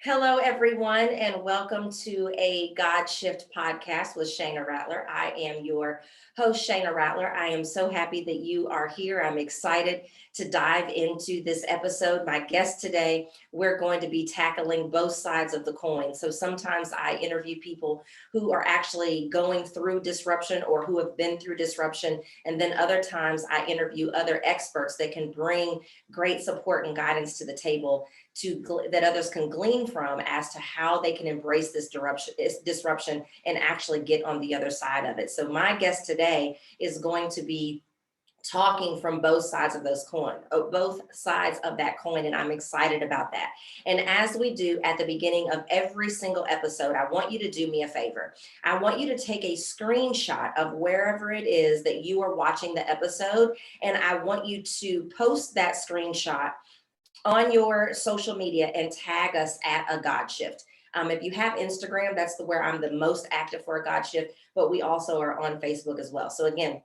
Hello, everyone, and welcome to a Godship podcast with Shayna Rattler. I am your host, Shayna Rattler. I am so happy that you are here. I'm excited to dive into this episode. My guest today, we're going to be tackling both sides of the coin. So sometimes I interview people who are actually going through disruption or who have been through disruption. And then other times I interview other experts that can bring great support and guidance to the table that others can glean from as to how they can embrace this disruption and actually get on the other side of it. So my guest today is going to be talking from both sides of both sides of that coin, and I'm excited about that. And as we do at the beginning of every single episode, I want you to do me a favor. I want you to take a screenshot of wherever it is that you are watching the episode, and I want you to post that screenshot on your social media and tag us at a Godship. If you have Instagram, that's where I'm the most active for a Godship, but we also are on Facebook as well. So again,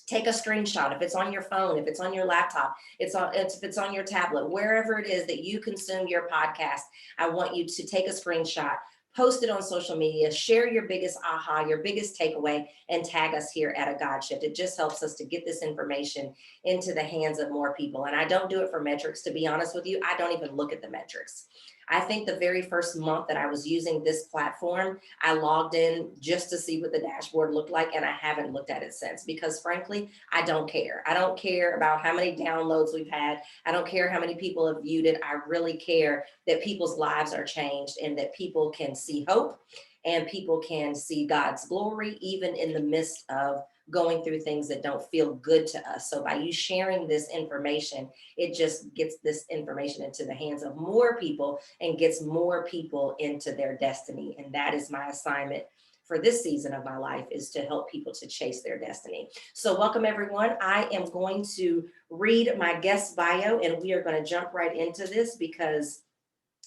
take a screenshot. If it's on your phone, if it's on your laptop, if it's on your tablet, wherever it is that you consume your podcast, I want you to take a screenshot, post it on social media, share your biggest aha, your biggest takeaway, and tag us here at a Godship. It just helps us to get this information into the hands of more people. And I don't do it for metrics, to be honest with you. I don't even look at the metrics. I think the very first month that I was using this platform, I logged in just to see what the dashboard looked like, and I haven't looked at it since because frankly, I don't care. I don't care about how many downloads we've had. I don't care how many people have viewed it. I really care that people's lives are changed and that people can see hope and people can see God's glory, even in the midst of going through things that don't feel good to us. So by you sharing this information, it just gets this information into the hands of more people and gets more people into their destiny. And that is my assignment for this season of my life, is to help people to chase their destiny. So welcome everyone. I am going to read my guest bio and we are going to jump right into this because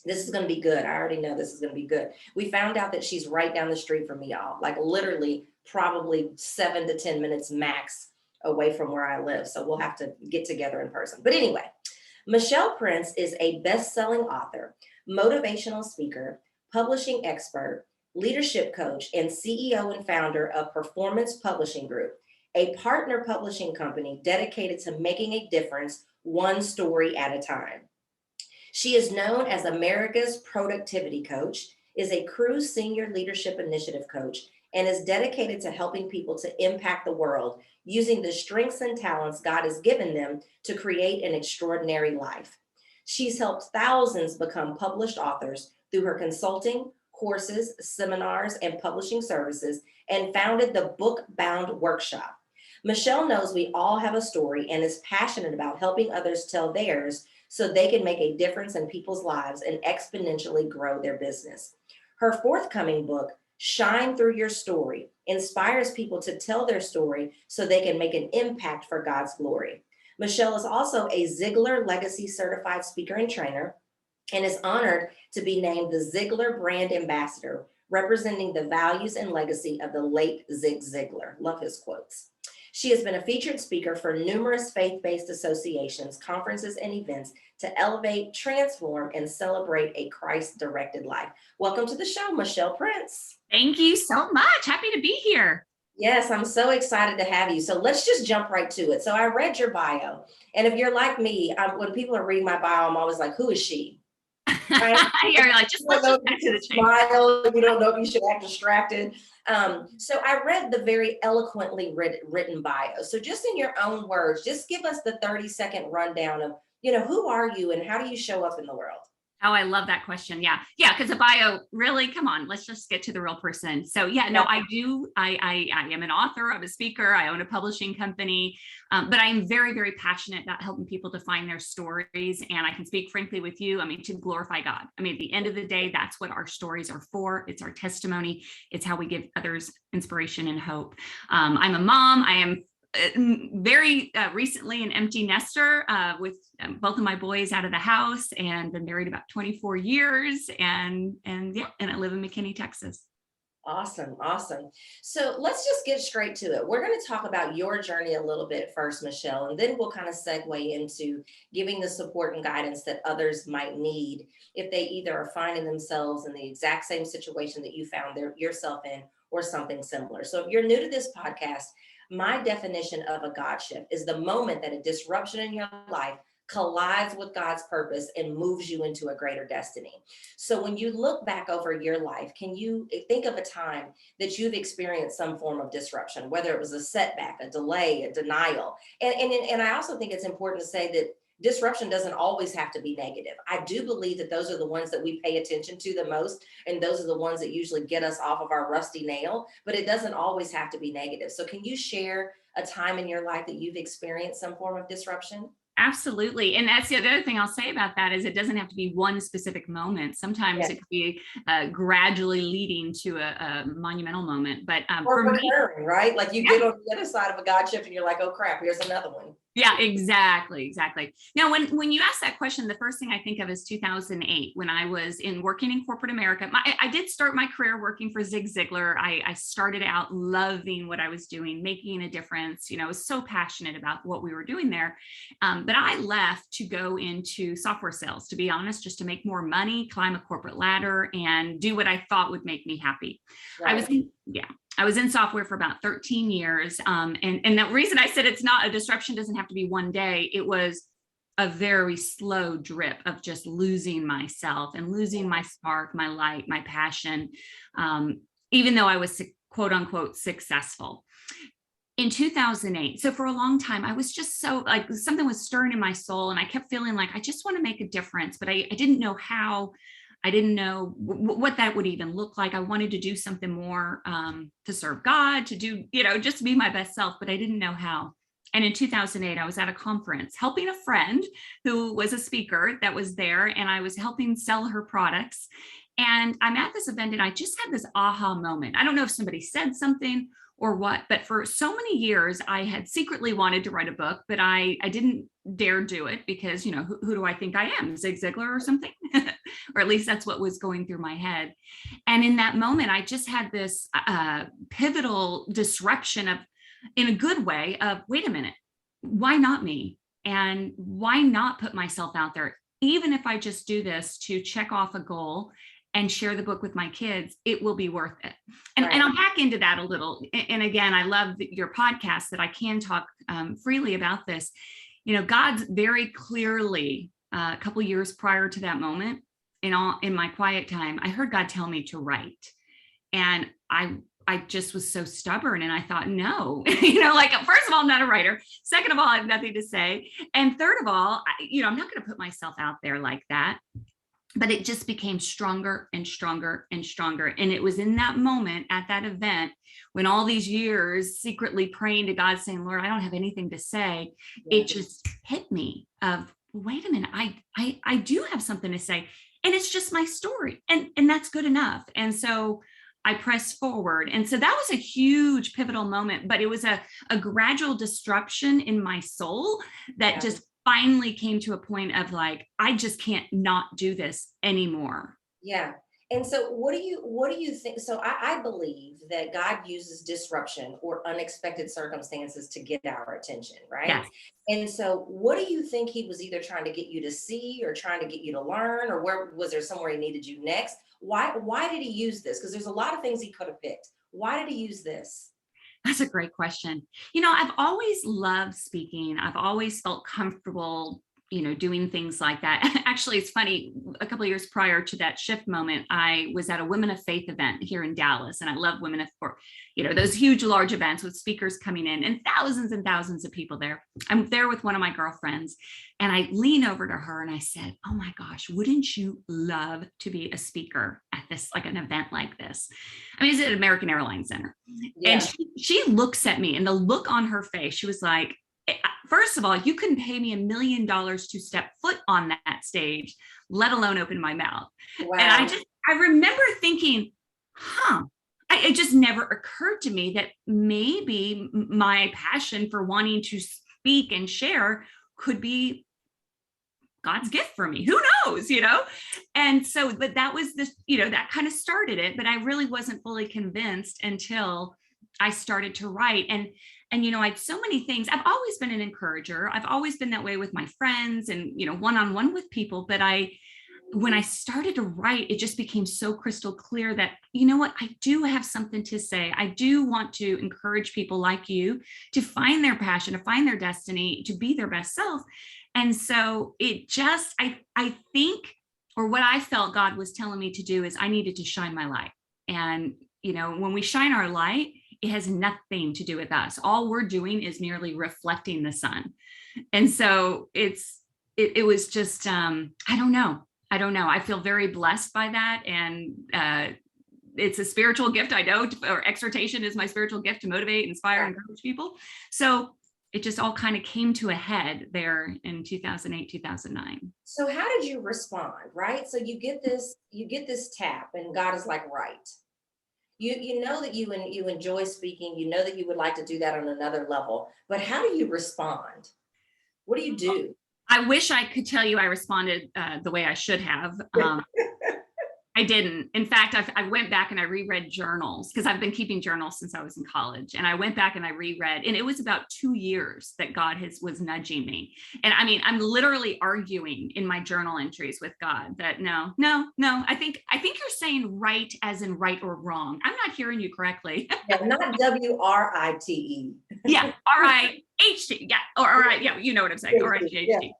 this is going to be good. I already know this is going to be good. We found out that she's right down the street from me, y'all, like literally probably 7 to 10 minutes max away from where I live. So we'll have to get together in person. But anyway, Michelle Prince is a best-selling author, motivational speaker, publishing expert, leadership coach, and CEO and founder of Performance Publishing Group, a partner publishing company dedicated to making a difference one story at a time. She is known as America's Productivity Coach, is a Cruise Senior Leadership Initiative Coach, and is dedicated to helping people to impact the world using the strengths and talents God has given them to create an extraordinary life. She's helped thousands become published authors through her consulting, courses, seminars, and publishing services, and founded the Book Bound Workshop. Michelle knows we all have a story and is passionate about helping others tell theirs so they can make a difference in people's lives and exponentially grow their business. Her forthcoming book, Shine Through Your Story, inspires people to tell their story so they can make an impact for God's glory. Michelle is also a Ziglar Legacy Certified Speaker and Trainer and is honored to be named the Ziglar Brand Ambassador, representing the values and legacy of the late Zig Ziglar. Love his quotes. She has been a featured speaker for numerous faith-based associations, conferences, and events to elevate, transform, and celebrate a Christ-directed life. Welcome to the show, Michelle Prince. Thank you so much. Happy to be here. Yes, I'm so excited to have you. So let's just jump right to it. So I read your bio, and if you're like me, when people are reading my bio, I'm always like, who is she? Right? You're like, let's just back to the smile. You don't know if you should act distracted. So I read the very eloquently written bio. So just in your own words, just give us the 30-second rundown of, who are you and how do you show up in the world? Oh, I love that question. Yeah. Because the bio, really, come on, let's just get to the real person. So I am an author, I'm a speaker, I own a publishing company, but I'm very, very passionate about helping people to find their stories. And I can speak frankly with you, to glorify God. At the end of the day, that's what our stories are for. It's our testimony. It's how we give others inspiration and hope. I'm a mom. I am very recently an empty nester with both of my boys out of the house, and been married about 24 years, and I live in McKinney, Texas. Awesome. Awesome. So let's just get straight to it. We're going to talk about your journey a little bit first, Michelle, and then we'll kind of segue into giving the support and guidance that others might need if they either are finding themselves in the exact same situation that you found yourself in or something similar. So if you're new to this podcast, my definition of a Godship is the moment that a disruption in your life collides with God's purpose and moves you into a greater destiny. So when you look back over your life, can you think of a time that you've experienced some form of disruption, whether it was a setback, a delay, a denial? And I also think it's important to say that disruption doesn't always have to be negative. I do believe that those are the ones that we pay attention to the most, and those are the ones that usually get us off of our rusty nail, but it doesn't always have to be negative. So can you share a time in your life that you've experienced some form of disruption? Absolutely. And that's the other thing I'll say about that is it doesn't have to be one specific moment. Sometimes it could be gradually leading to a monumental moment. But Or for me, recurring, right? Like you get on the other side of a God shift and you're like, oh crap, here's another one. yeah, exactly. Now, when you ask that question, the first thing I think of is 2008, when I was working in corporate America. I did start my career working for Zig Ziglar. I started out loving what I was doing, making a difference. I was so passionate about what we were doing there. But I left to go into software sales, to be honest, just to make more money, climb a corporate ladder, and do what I thought would make me happy. Right. I was in software for about 13 years. And the reason I said it's not a disruption doesn't have to be one day. It was a very slow drip of just losing myself and losing my spark, my light, my passion, even though I was quote unquote successful. In 2008, so for a long time, I was just so like something was stirring in my soul, and I kept feeling like I just want to make a difference, but I didn't know how. I didn't know what that would even look like. I wanted to do something more to serve God, to do, just be my best self, but I didn't know how. And in 2008, I was at a conference helping a friend who was a speaker that was there, and I was helping sell her products. And I'm at this event and I just had this aha moment. I don't know if somebody said something or what, but for so many years, I had secretly wanted to write a book, but I didn't dare do it because, who do I think I am, Zig Ziglar or something? Or at least that's what was going through my head. And in that moment, I just had this pivotal disruption of, in a good way, of, wait a minute, why not me? And why not put myself out there? Even if I just do this to check off a goal and share the book with my kids, it will be worth it. And I'll hack into that a little. And again, I love your podcast that I can talk freely about this. God's very clearly, a couple of years prior to that moment, in my quiet time, I heard God tell me to write. And I just was so stubborn, and I thought, no, first of all, I'm not a writer. Second of all, I have nothing to say. And third of all, I'm not going to put myself out there like that. But it just became stronger and stronger and stronger. And it was in that moment at that event when all these years secretly praying to God, saying, Lord, I don't have anything to say. It just hit me of, wait a minute, I do have something to say. And it's just my story. And that's good enough. And so I pressed forward. And so that was a huge pivotal moment, but it was a gradual disruption in my soul that just finally came to a point of like, I just can't not do this anymore. Yeah. And so what do you think? So I believe that God uses disruption or unexpected circumstances to get our attention, right? Yes. And so what do you think he was either trying to get you to see or trying to get you to learn, or where was there somewhere he needed you next? Why did he use this? Because there's a lot of things he could have picked. Why did he use this? That's a great question. I've always loved speaking. I've always felt comfortable, doing things like that. Actually, it's funny. A couple of years prior to that shift moment, I was at a Women of Faith event here in Dallas, and I love Women of, those huge, large events with speakers coming in and thousands of people there. I'm there with one of my girlfriends, and I lean over to her and I said, "Oh my gosh, wouldn't you love to be a speaker at this, like an event like this?" I mean, it's at American Airlines Center. Yeah. And she looks at me, and the look on her face, she was like, first of all, you couldn't pay me $1 million to step foot on that stage, let alone open my mouth. Wow. And I remember thinking, it just never occurred to me that maybe my passion for wanting to speak and share could be God's gift for me. Who knows, And so, but that was this, that kind of started it, but I really wasn't fully convinced until I started to write. And I had so many things. I've always been an encourager. I've always been that way with my friends and, one-on-one with people. But when I started to write, it just became so crystal clear that, I do have something to say. I do want to encourage people like you to find their passion, to find their destiny, to be their best self. And so it just, I think, or what I felt God was telling me to do is I needed to shine my light. And, when we shine our light, it has nothing to do with us. All we're doing is merely reflecting the sun. And so it was just, I don't know. I feel very blessed by that. And it's a spiritual gift. I know, or exhortation is my spiritual gift to motivate, inspire, and encourage people. So it just all kind of came to a head there in 2008, 2009. So how did you respond? Right. So you get this tap and God is like, right. You know that you enjoy speaking, you know that you would like to do that on another level, but how do you respond? What do you do? I wish I could tell you I responded the way I should have. I didn't. In fact, I went back and I reread journals because I've been keeping journals since I was in college. And I went back and I reread, and it was about 2 years that God was nudging me. And I mean, I'm literally arguing in my journal entries with God that no. I think you're saying right as in right or wrong. I'm not hearing you correctly. Yeah, not WRITE. Yeah, RIHT. Yeah, or all right. Yeah, you know what I'm saying. RIHT.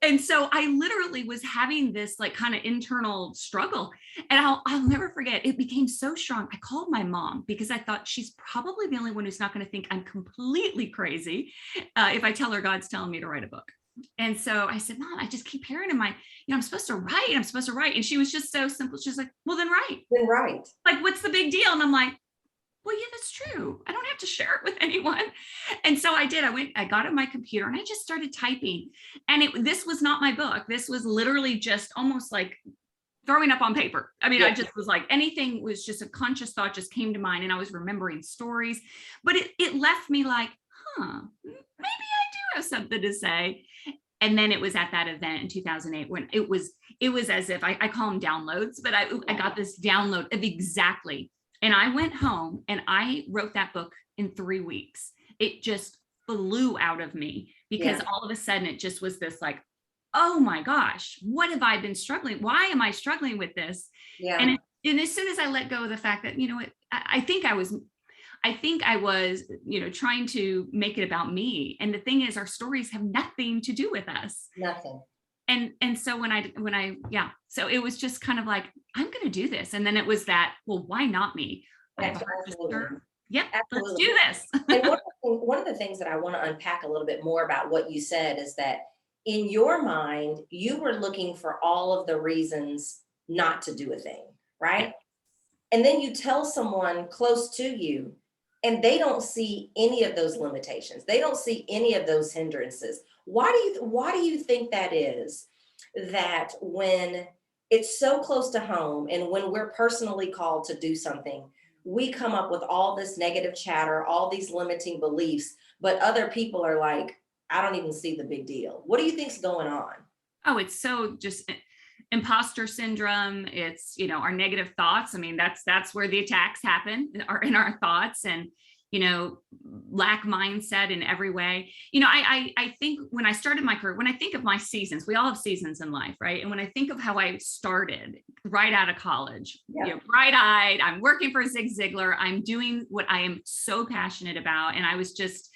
And so I literally was having this like kind of internal struggle, and I'll never forget. It became so strong. I called my mom because I thought she's probably the only one who's not going to think I'm completely crazy if I tell her God's telling me to write a book. And so I said, Mom, I just keep hearing in my, I'm supposed to write. And she was just so simple. She's like, well, then write. Like, what's the big deal? And I'm like, well, yeah, that's true. I don't have to share it with anyone. And so I did. I got on my computer and I just started typing. And this was not my book. This was literally just almost like throwing up on paper. I mean, yeah. I just was like, anything was just a conscious thought just came to mind. And I was remembering stories, but it left me like, maybe I do have something to say. And then it was at that event in 2008 when it was as if I call them downloads, but I got this download of exactly. And I went home and I wrote that book in 3 weeks. It just flew out of me because all of a sudden it just was this like, oh my gosh, what have I been struggling? Why am I struggling with this? Yeah. And as soon as I let go of the fact that, I think I was, trying to make it about me. And the thing is, our stories have nothing to do with us. Nothing. And so so it was just kind of like, I'm going to do this. And then it was that, well, why not me? Yep, let's do this. And one of the things that I want to unpack a little bit more about what you said is that in your mind, you were looking for all of the reasons not to do a thing, right? And then you tell someone close to you, and they don't see any of those limitations. They don't see any of those hindrances. Why do you think that is, that when it's so close to home and when we're personally called to do something, we come up with all this negative chatter, all these limiting beliefs, but other people are like, I don't even see the big deal. What do you think's going on? Oh, it's so just imposter syndrome. It's, our negative thoughts. I mean, that's where the attacks happen, are in our thoughts, and, lack mindset in every way. I think when I started my career, when I think of my seasons, we all have seasons in life, right? And when I think of how I started right out of college, bright-eyed, I'm working for Zig Ziglar, I'm doing what I am so passionate about. And I was just,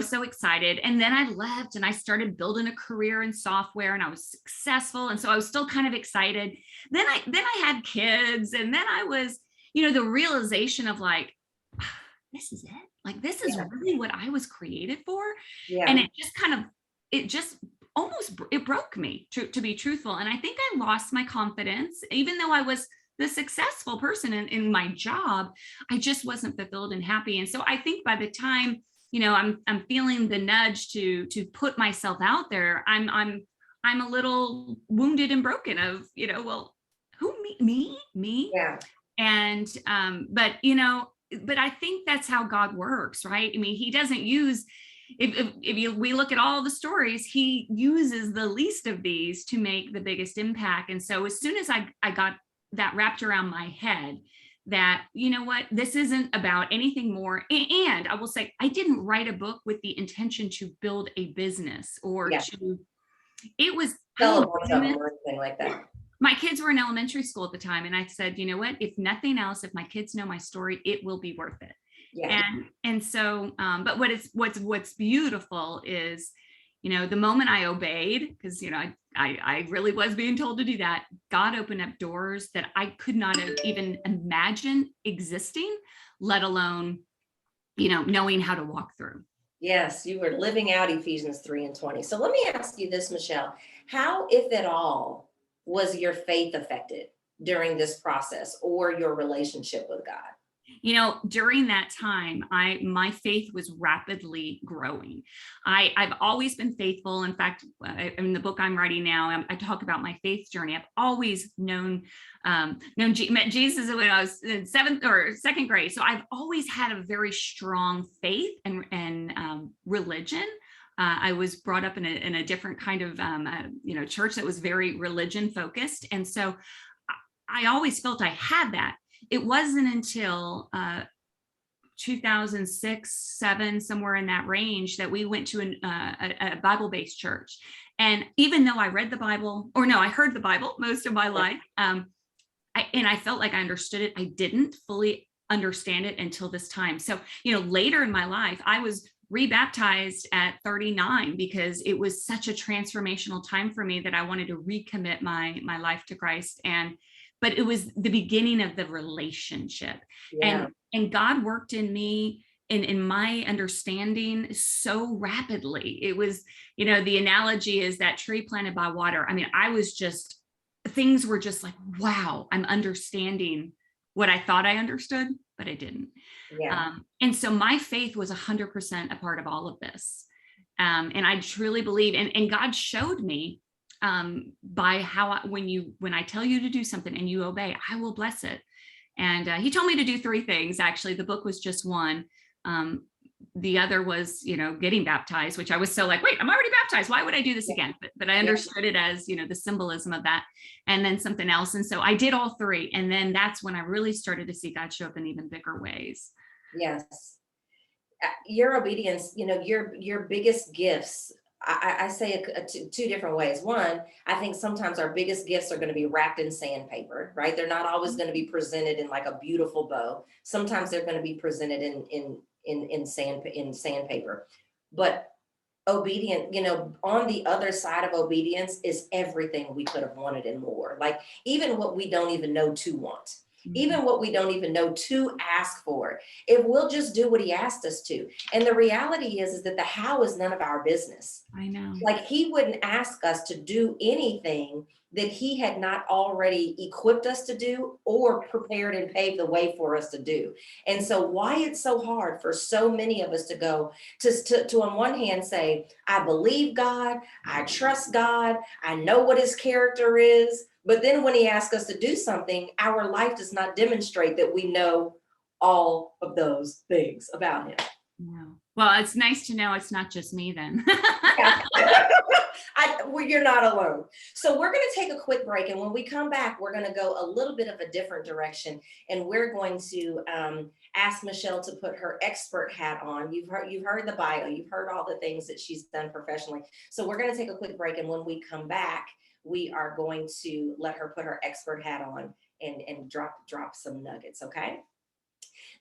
so excited. And then I left and I started building a career in software, and I was successful. And so I was still kind of excited. Then I had kids, and then I was, the realization of like, this is it. Like, this is really what I was created for. Yeah. And it just almost broke me, to be truthful. And I think I lost my confidence, even though I was the successful person in my job. I just wasn't fulfilled and happy. And so I think by the time, I'm feeling the nudge to put myself out there, I'm a little wounded and broken of, well, who, me? Yeah. And, but I think that's how God works, right? I mean, he doesn't use, we look at all the stories, he uses the least of these to make the biggest impact. And so as soon as I got that wrapped around my head, that, you know what, this isn't about anything more. And I will say, I didn't write a book with the intention to build a business or to, it was, Sell a bunch of them or anything like that. My kids were in elementary school at the time. And I said, you know what, if nothing else, if my kids know my story, it will be worth it. Yeah. And so, but what's beautiful is, you know, the moment I obeyed, because, you know, I really was being told to do that, God opened up doors that I could not have even imagined existing, let alone, you know, knowing how to walk through. Yes, you were living out Ephesians 3:20. So let me ask you this, Michelle. How, if at all, was your faith affected during this process or your relationship with God? You know, during that time, my faith was rapidly growing. I've always been faithful. In fact, in the book I'm writing now, I talk about my faith journey. I've always met Jesus when I was in seventh or second grade. So I've always had a very strong faith and religion. I was brought up in a different kind of church that was very religion focused, and so I always felt I had that. It wasn't until 2006, 7, somewhere in that range, that we went to a Bible-based church. And even though I read the Bible, I heard the Bible most of my life, I felt like I understood it, I didn't fully understand it until this time. So, you know, later in my life, I was rebaptized at 39 because it was such a transformational time for me that I wanted to recommit my life to Christ. But it was the beginning of the relationship. Yeah. And God worked in me in my understanding so rapidly. It was, you know, the analogy is that tree planted by water. I mean, things were just like, wow, I'm understanding what I thought I understood, but I didn't. Yeah. And so my faith was 100% a part of all of this. And I truly believe, and God showed me by how, when I tell you to do something and you obey, I will bless it. And he told me to do 3 things. Actually, the book was just one. The other was, you know, getting baptized, which I was so like, wait, I'm already baptized. Why would I do this again? But I understood it as, you know, the symbolism of that, and then something else. And so I did all 3. And then that's when I really started to see God show up in even bigger ways. Yes. Your obedience, you know, your biggest gifts, I say it 2 different ways. One, I think sometimes our biggest gifts are going to be wrapped in sandpaper, right? They're not always going to be presented in like a beautiful bow. Sometimes they're going to be presented in sandpaper. But obedient, you know, on the other side of obedience is everything we could have wanted and more. Like even what we don't even know to want. Even what we don't even know to ask for, if we'll just do what he asked us to. And the reality is that the how is none of our business. I know. Like he wouldn't ask us to do anything that he had not already equipped us to do or prepared and paved the way for us to do. And so why it's so hard for so many of us to go to on one hand say, I believe God, I trust God, I know what his character is. But then when he asks us to do something, our life does not demonstrate that we know all of those things about him. No. Well, it's nice to know it's not just me then. Well, you're not alone. So we're going to take a quick break. And when we come back, we're going to go a little bit of a different direction. And we're going to ask Michelle to put her expert hat on. You've heard the bio. You've heard all the things that she's done professionally. So we're going to take a quick break. And when we come back, we are going to let her put her expert hat on and drop some nuggets, okay?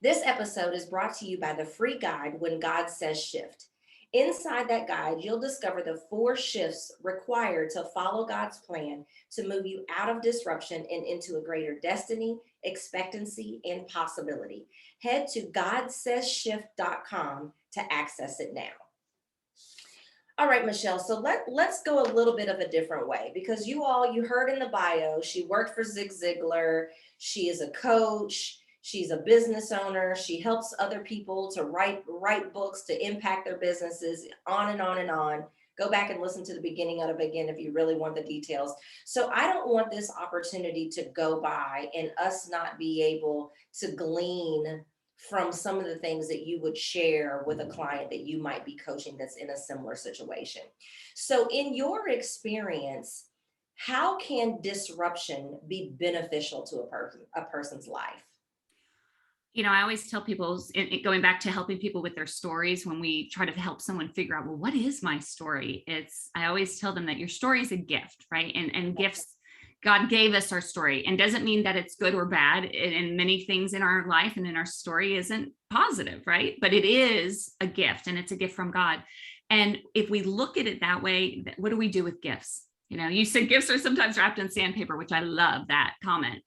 This episode is brought to you by the free guide, When God Says Shift. Inside that guide, you'll discover the 4 shifts required to follow God's plan to move you out of disruption and into a greater destiny, expectancy, and possibility. Head to GodSaysShift.com to access it now. All right, Michelle, so let's go a little bit of a different way, because you heard in the bio, she worked for Zig Ziglar. She is a coach. She's a business owner. She helps other people to write books to impact their businesses, on and on and on. Go back and listen to the beginning of it again if you really want the details. So I don't want this opportunity to go by and us not be able to glean from some of the things that you would share with a client that you might be coaching that's in a similar situation. So, in your experience, how can disruption be beneficial to a person's life? I always tell people, going back to helping people with their stories, when we try to help someone figure out, well, what is my story? I always tell them that your story is a gift, right? And gifts, God gave us our story, and doesn't mean that it's good or bad. And many things in our life and in our story isn't positive, right? But it is a gift, and it's a gift from God. And if we look at it that way, what do we do with gifts? You said gifts are sometimes wrapped in sandpaper, which I love that comment.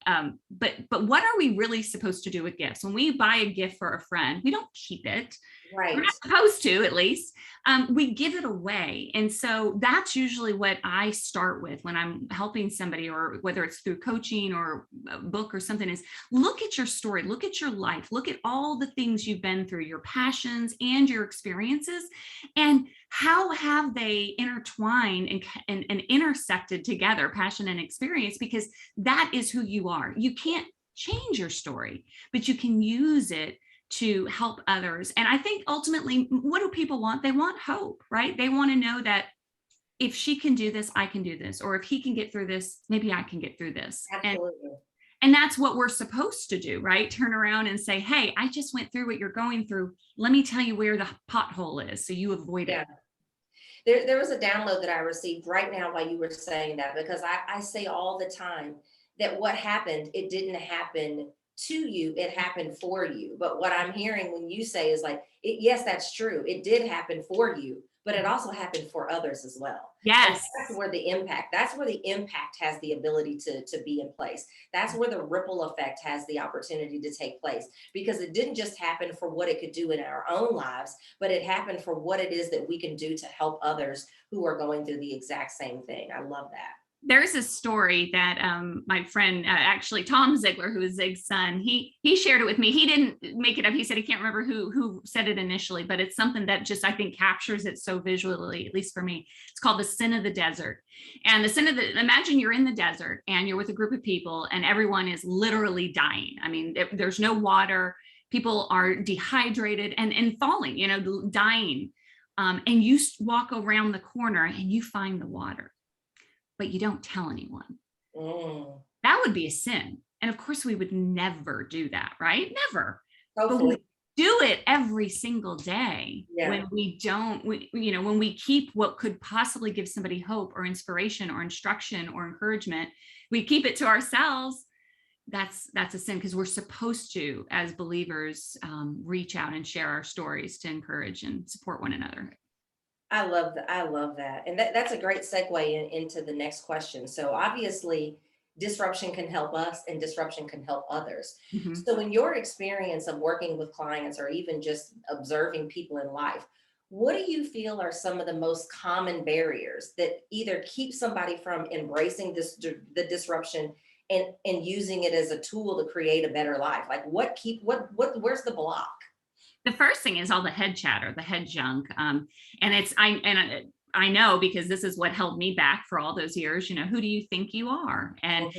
But what are we really supposed to do with gifts? When we buy a gift for a friend, we don't keep it. We're Right. not supposed to, at least. We give it away. And so that's usually what I start with when I'm helping somebody, or whether it's through coaching or a book or something, is look at your story, look at your life, look at all the things you've been through, your passions and your experiences, and how have they intertwined and intersected together, passion and experience, because that is who you are. You can't change your story, but you can use it to help others. And I think ultimately, what do people want? They want hope, right? They want to know that if she can do this, I can do this. Or if he can get through this, maybe I can get through this. Absolutely. And that's what we're supposed to do, right? Turn around and say, hey, I just went through what you're going through. Let me tell you where the pothole is so you avoid Yeah. it. There was a download that I received right now while you were saying that, because I say all the time that what happened, it didn't happen to you, it happened for you. But what I'm hearing when you say is like, yes, that's true. It did happen for you, but it also happened for others as well. And Yes. that's where the impact has the ability to be in place. That's where the ripple effect has the opportunity to take place, because it didn't just happen for what it could do in our own lives, but it happened for what it is that we can do to help others who are going through the exact same thing. I love that. There's a story that my friend, actually Tom Ziegler, who is Zig's son, he shared it with me. He didn't make it up. He said he can't remember who said it initially, but it's something that just, I think, captures it so visually, at least for me. It's called The Sin of the Desert. And imagine you're in the desert and you're with a group of people and everyone is literally dying. I mean, there's no water. People are dehydrated and falling, dying. And you walk around the corner and you find the water, but you don't tell anyone. That would be a sin. And of course, we would never do that, right? Never. Hopefully. But we do it every single day. Yeah. When we don't, when we keep what could possibly give somebody hope or inspiration or instruction or encouragement, we keep it to ourselves. That's a sin, because we're supposed to, as believers, reach out and share our stories to encourage and support one another. I love that. I love that. And that's a great segue into the next question. So obviously, disruption can help us and disruption can help others. Mm-hmm. So in your experience of working with clients or even just observing people in life, what do you feel are some of the most common barriers that either keep somebody from embracing the disruption and using it as a tool to create a better life? Like where's the block? The first thing is all the head chatter, the head junk. And I know, because this is what held me back for all those years. Who do you think you are? And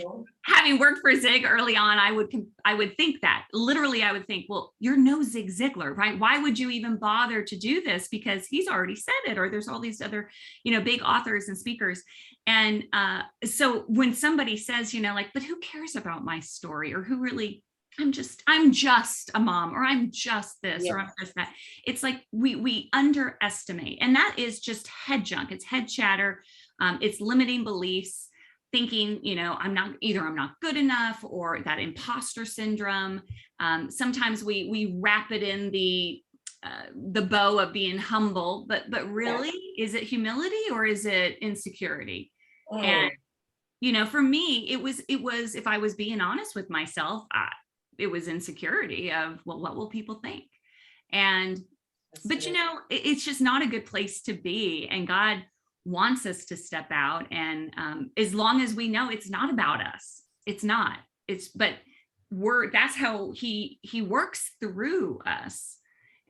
having worked for Zig early on, I would think that literally, I would think, well, you're no Zig Ziglar, right? Why would you even bother to do this? Because he's already said it, or there's all these other, big authors and speakers. And so when somebody says, like, but who cares about my story, or who really, I'm just a mom, or I'm just this, or I'm just that. It's like we underestimate, and that is just head junk. It's head chatter. It's limiting beliefs, thinking, I'm not good enough, or that imposter syndrome. Sometimes we wrap it in the bow of being humble, but really, is it humility or is it insecurity? And for me, it was, if I was being honest with myself, it was insecurity of, well, what will people think? But it's just not a good place to be. And God wants us to step out. And as long as we know it's not about us, it's not, but that's how he works through us.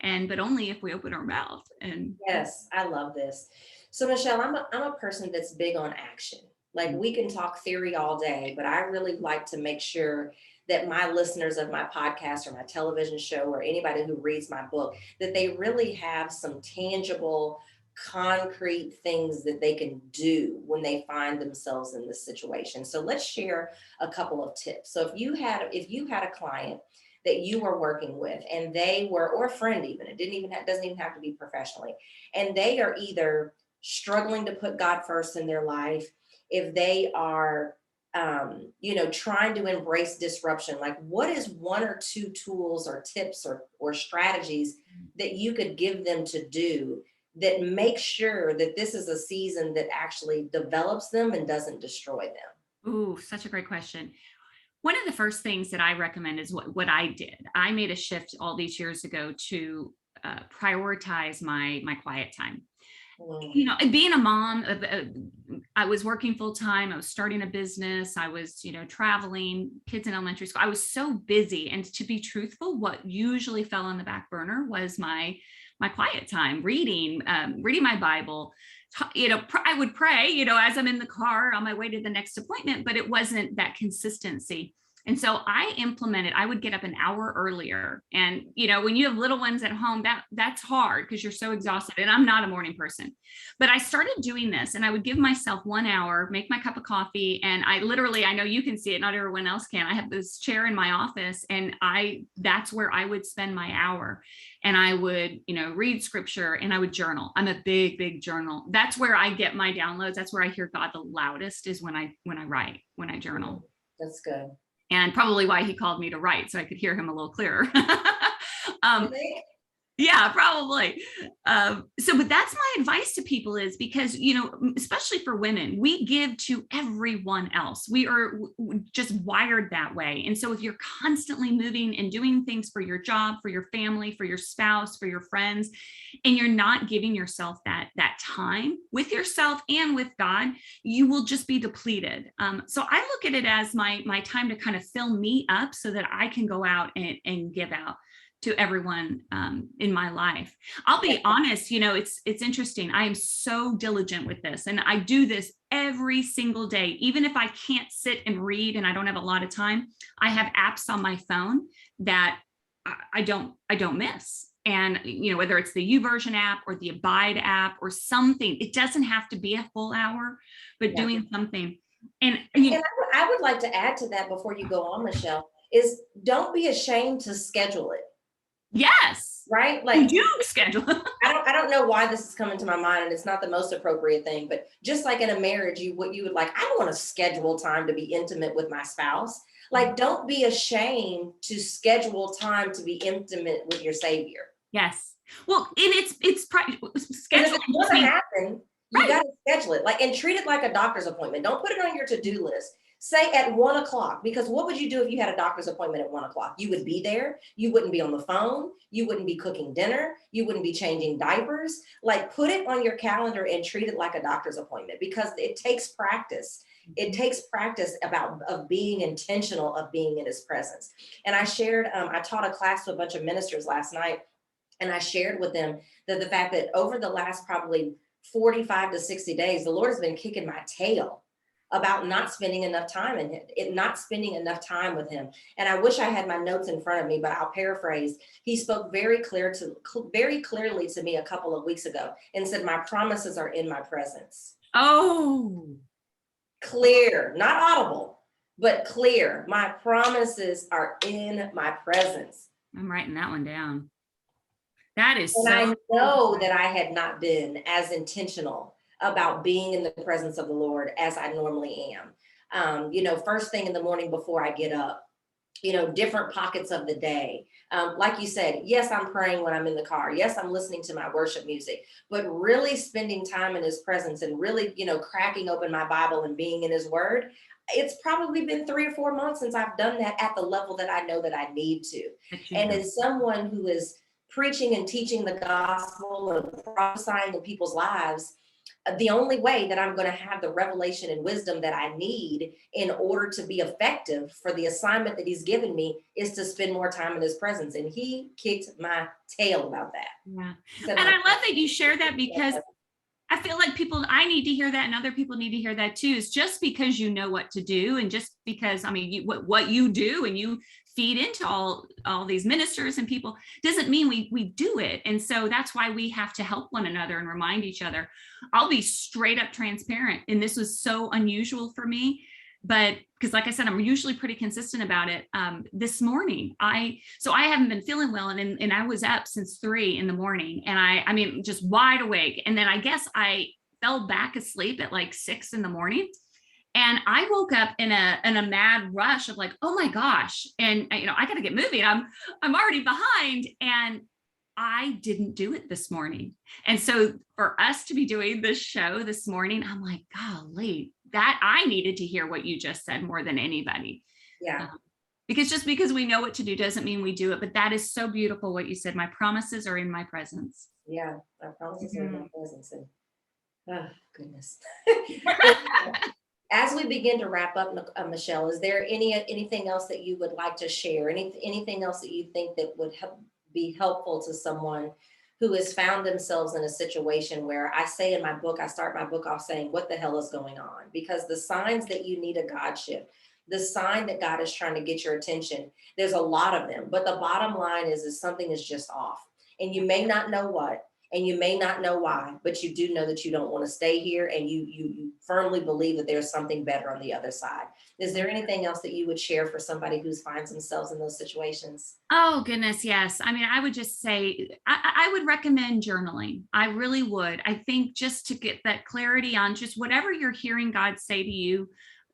But only if we open our mouth. And yes, I love this. So Michelle, I'm a person that's big on action. Like we can talk theory all day, but I really like to make sure that my listeners of my podcast or my television show or anybody who reads my book, that they really have some tangible, concrete things that they can do when they find themselves in this situation. So let's share a couple of tips. So if you had a client that you were working with and they were, or a friend even, doesn't even have to be professionally, and they are either struggling to put God first in their life, if they are trying to embrace disruption, like what is one or two tools or tips or strategies that you could give them to do that make sure that this is a season that actually develops them and doesn't destroy them? Ooh, such a great question. One of the first things that I recommend is what I did. I made a shift all these years ago to prioritize my quiet time. Being a mom, I was working full time. I was starting a business. I was, traveling, kids in elementary school. I was so busy. And to be truthful, what usually fell on the back burner was my quiet time, reading my Bible. I would pray, as I'm in the car on my way to the next appointment, but it wasn't that consistency. And so I would get up an hour earlier. And, when you have little ones at home, that's hard because you're so exhausted. And I'm not a morning person, but I started doing this and I would give myself 1 hour, make my cup of coffee. And I know you can see it, not everyone else can. I have this chair in my office and that's where I would spend my hour. And I would, read scripture and I would journal. I'm a big, big journal. That's where I get my downloads. That's where I hear God the loudest, is when I write, when I journal. That's good. And probably why he called me to write, so I could hear him a little clearer. Really? Yeah, probably. But that's my advice to people, is because, especially for women, we give to everyone else. We are just wired that way. And so if you're constantly moving and doing things for your job, for your family, for your spouse, for your friends, and you're not giving yourself that time with yourself and with God, you will just be depleted. So I look at it as my time to kind of fill me up so that I can go out and give out to everyone in my life. I'll be honest, it's interesting. I am so diligent with this, and I do this every single day. Even if I can't sit and read and I don't have a lot of time, I have apps on my phone that I don't miss. And, whether it's the YouVersion app or the Abide app or something, it doesn't have to be a full hour, but doing something. And I would like to add to that before you go on, Michelle, is don't be ashamed to schedule it. Yes. Right? Like, you do schedule. I don't know why this is coming to my mind, and it's not the most appropriate thing, but just like in a marriage, you would like, I don't want to schedule time to be intimate with my spouse. Like, don't be ashamed to schedule time to be intimate with your Savior. Yes. Well, and it's scheduling. If it doesn't happen, you got to schedule it, like, and treat it like a doctor's appointment. Don't put it on your to-do list. Say at 1 o'clock, because what would you do if you had a doctor's appointment at 1 o'clock? You would be there. You wouldn't be on the phone. You wouldn't be cooking dinner. You wouldn't be changing diapers. Like, put it on your calendar and treat it like a doctor's appointment, because it takes practice. It takes practice of being intentional, of being in his presence. And I taught a class to a bunch of ministers last night, and I shared with them that the fact that over the last probably 45 to 60 days, the Lord has been kicking my tail about not spending enough time not spending enough time with him. And I wish I had my notes in front of me, but I'll paraphrase. He spoke very clearly to me a couple of weeks ago and said, my promises are in my presence. Oh, clear, not audible, but clear. My promises are in my presence. I'm writing that one down. That is and I know that I had not been as intentional about being in the presence of the Lord as I normally am. First thing in the morning before I get up, different pockets of the day. Like you said, yes, I'm praying when I'm in the car. Yes, I'm listening to my worship music, but really spending time in his presence and really, cracking open my Bible and being in his word. It's probably been 3 or 4 months since I've done that at the level that I know that I need to. And as someone who is preaching and teaching the gospel and prophesying in people's lives, the only way that I'm going to have the revelation and wisdom that I need in order to be effective for the assignment that he's given me is to spend more time in his presence. And he kicked my tail about that. Yeah. And I love that you share that, because I feel like I need to hear that, and other people need to hear that too. Is just because you know what to do, and just because, I mean, what you do and you feed into all these ministers and people, doesn't mean we do it. And so that's why we have to help one another and remind each other. I'll be straight up transparent, and this was so unusual for me, but because, like I said, I'm usually pretty consistent about it. This morning, I haven't been feeling well, and I was up since 3 a.m, and I mean, just wide awake. And then I guess I fell back asleep at like 6 a.m, and I woke up in a mad rush of like, oh my gosh, and I got to get moving. I'm already behind, and I didn't do it this morning. And so for us to be doing this show this morning, I'm like, golly, that I needed to hear what you just said more than anybody. Yeah. Because just because we know what to do doesn't mean we do it. But that is so beautiful what you said. My promises are in my presence. Yeah. My promises are in my presence. And oh, goodness. As we begin to wrap up, Michelle, is there anything else that you would like to share? Anything else that you think that would be helpful to someone who has found themselves in a situation where, I say in my book, I start my book off saying, what the hell is going on? Because the signs that you need a Godship, the sign that God is trying to get your attention, there's a lot of them. But the bottom line is something is just off. And you may not know what, and you may not know why, but you do know that you don't want to stay here, and you firmly believe that there's something better on the other side. Is there anything else that you would share for somebody who finds themselves in those situations? Oh, goodness, yes. I mean, I would just say, I would recommend journaling. I really would. I think just to get that clarity on just whatever you're hearing God say to you,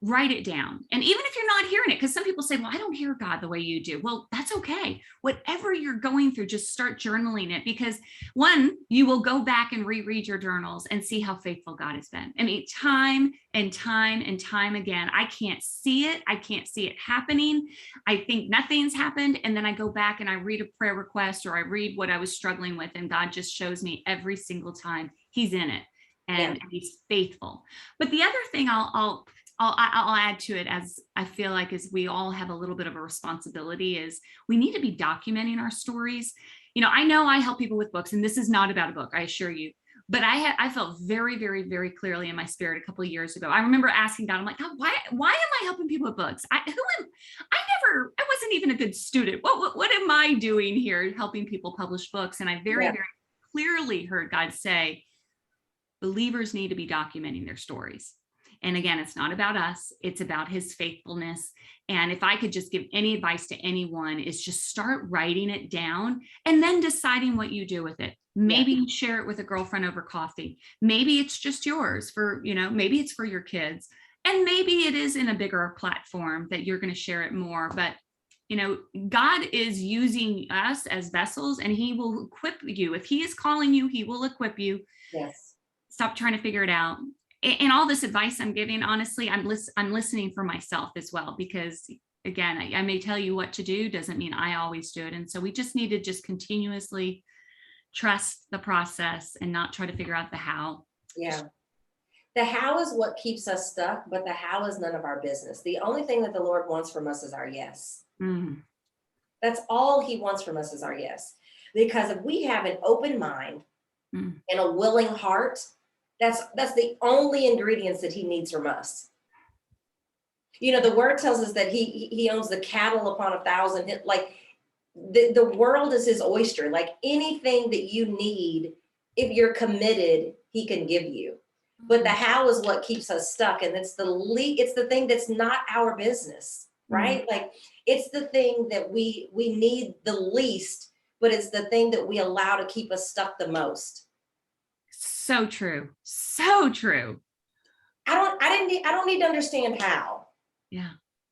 write it down. And even if you're not hearing it, because some people say, well, I don't hear God the way you do. Well, that's okay. Whatever you're going through, just start journaling it, because one, you will go back and reread your journals and see how faithful God has been. I mean, time and time and time again, I can't see it. I can't see it happening. I think nothing's happened. And then I go back and I read a prayer request, or I read what I was struggling with, and God just shows me every single time He's in it, and He's faithful. But the other thing I'll add to it, as I feel like as we all have a little bit of a responsibility, is we need to be documenting our stories. I know I help people with books, and this is not about a book, I assure you. But I felt very, very, very clearly in my spirit a couple of years ago. I remember asking God, I'm like, God, why am I helping people with books? I wasn't even a good student. What am I doing here helping people publish books? And I very, very clearly heard God say, believers need to be documenting their stories. And again, it's not about us, it's about His faithfulness. And if I could just give any advice to anyone, is just start writing it down and then deciding what you do with it. Maybe you share it with a girlfriend over coffee. Maybe it's just yours for, maybe it's for your kids. And maybe it is in a bigger platform that you're going to share it more. But, God is using us as vessels, and He will equip you. If He is calling you, He will equip you. Yes. Stop trying to figure it out. And all this advice I'm giving, honestly, I'm listening for myself as well, because again, I may tell you what to do, doesn't mean I always do it. And so we just need to just continuously trust the process and not try to figure out the how. Yeah. The how is what keeps us stuck, but the how is none of our business. The only thing that the Lord wants from us is our yes. Mm. That's all He wants from us is our yes. Because if we have an open mind and a willing heart, that's the only ingredients that He needs from us. The word tells us that he owns the cattle upon 1,000. Like the world is His oyster. Like anything that you need, if you're committed, He can give you. But the how is what keeps us stuck, and it's the thing that's not our business, right? Like it's the thing that we need the least, but it's the thing that we allow to keep us stuck the most. So true. So true. I don't need to understand how. Yeah.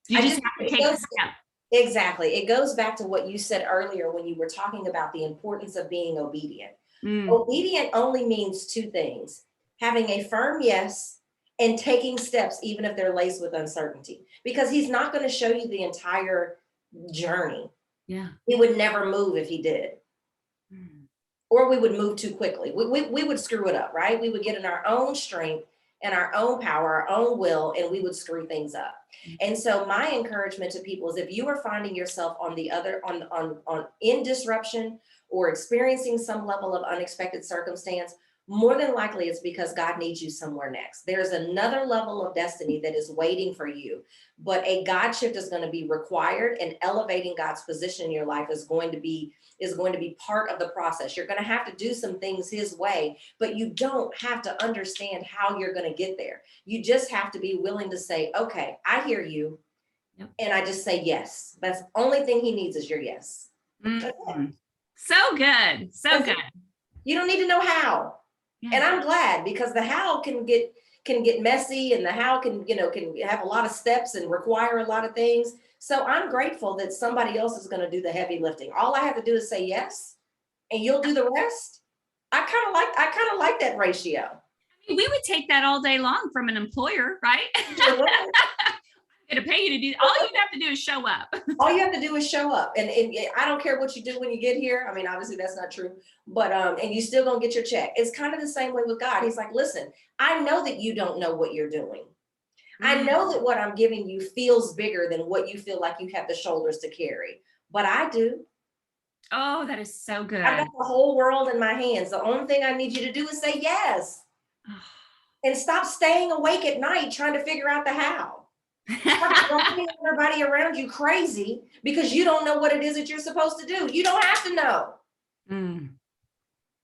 You just have to take a step. Exactly. It goes back to what you said earlier when you were talking about the importance of being obedient. Obedient only means two things: having a firm yes and taking steps, even if they're laced with uncertainty, because He's not going to show you the entire journey. Yeah. He would never move if He did. Or we would move too quickly. We would screw it up, right? We would get in our own strength and our own power, our own will, and we would screw things up. And so my encouragement to people is, if you are finding yourself in disruption or experiencing some level of unexpected circumstance, more than likely it's because God needs you somewhere next. There's another level of destiny that is waiting for you, but a God shift is going to be required, and elevating God's position in your life is going to be part of the process. You're going to have to do some things his way, but you don't have to understand how you're going to get there. You just have to be willing to say, okay, I hear you. Yep. And I just say yes. That's the only thing he needs is your yes. Mm-hmm. So good. So That's good. it. You don't need to know how. Yeah. And I'm glad, because the how can get messy, and the how can have a lot of steps and require a lot of things. So I'm grateful that somebody else is going to do the heavy lifting. All I have to do is say yes, and you'll do the rest. I kind of like that ratio. I mean, we would take that all day long from an employer, right? Sure will. I'm going to pay you to do, all you have to do is show up. All you have to do is show up, and I don't care what you do when you get here. I mean, obviously that's not true, but and you still gonna get your check. It's kind of the same way with God. He's like, listen, I know that you don't know what you're doing. I know that what I'm giving you feels bigger than what you feel like you have the shoulders to carry, but I do. Oh, that is so good. I've got the whole world in my hands. The only thing I need you to do is say yes, and stop staying awake at night trying to figure out the how. Stop driving everybody around you crazy because you don't know what it is that you're supposed to do. You don't have to know.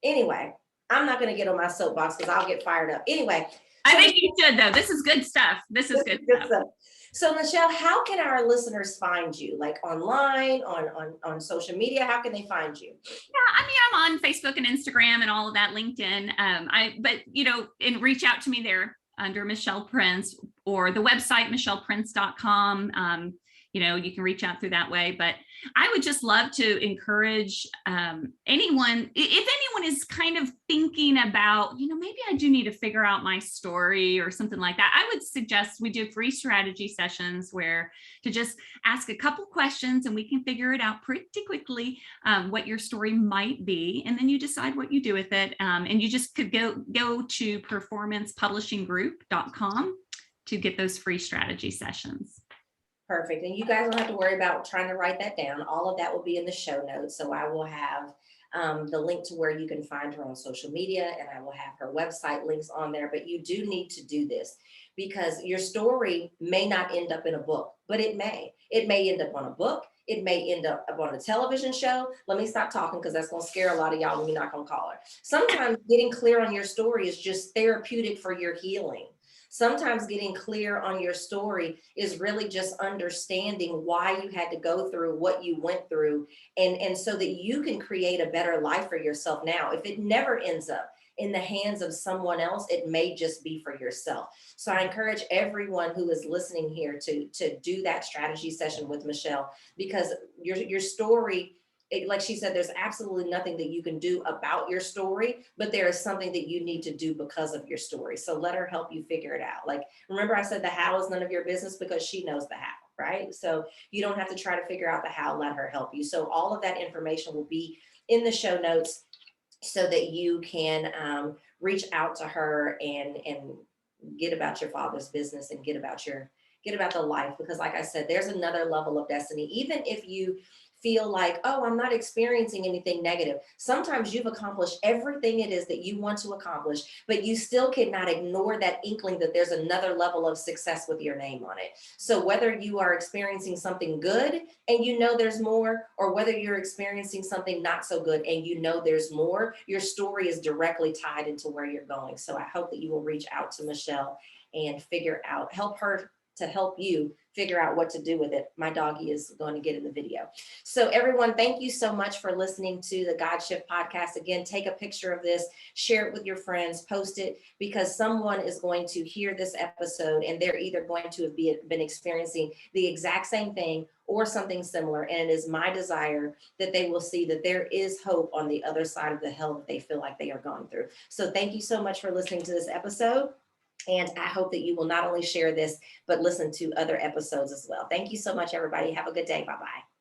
Anyway, I'm not going to get on my soapbox because I'll get fired up. Anyway. I think you should, though. This is good stuff. This is good stuff. So Michelle, how can our listeners find you? Like online, on social media? How can they find you? Yeah, I mean, I'm on Facebook and Instagram and all of that, LinkedIn. And reach out to me there under Michelle Prince, or the website, michelleprince.com. You can reach out through that way. But I would just love to encourage anyone, if anyone is kind of thinking about, maybe I do need to figure out my story or something like that. I would suggest we do free strategy sessions where to just ask a couple questions and we can figure it out pretty quickly, what your story might be. And then you decide what you do with it. And you just could go to performancepublishinggroup.com to get those free strategy sessions. Perfect. And you guys don't have to worry about trying to write that down. All of that will be in the show notes. So I will have the link to where you can find her on social media, and I will have her website links on there. But you do need to do this because your story may not end up in a book, but it may. It may end up on a book. It may end up on a television show. Let me stop talking because that's going to scare a lot of y'all when you're not going to call her. Sometimes getting clear on your story is just therapeutic for your healing. Sometimes getting clear on your story is really just understanding why you had to go through what you went through, and so that you can create a better life for yourself now. If it never ends up in the hands of someone else, it may just be for yourself. So I encourage everyone who is listening here to do that strategy session with Michelle, because your story, like she said, there's absolutely nothing that you can do about your story, but there is something that you need to do because of your story. So let her help you figure it out. Like, remember I said the how is none of your business, because she knows the how, right? So you don't have to try to figure out the how, let her help you. So all of that information will be in the show notes so that you can reach out to her and get about your father's business and get about the life. Because like I said, there's another level of destiny. Even if you feel like, oh, I'm not experiencing anything negative. Sometimes you've accomplished everything it is that you want to accomplish, but you still cannot ignore that inkling that there's another level of success with your name on it. So whether you are experiencing something good and you know there's more, or whether you're experiencing something not so good and you know there's more, your story is directly tied into where you're going. So I hope that you will reach out to Michelle and help her to help you figure out what to do with it. My doggy is going to get in the video. So everyone, thank you so much for listening to the Godship podcast. Again, take a picture of this, share it with your friends, post it, because someone is going to hear this episode and they're either going to have been experiencing the exact same thing or something similar. And it is my desire that they will see that there is hope on the other side of the hell that they feel like they are going through. So thank you so much for listening to this episode. And I hope that you will not only share this, but listen to other episodes as well. Thank you so much, everybody. Have a good day. Bye-bye.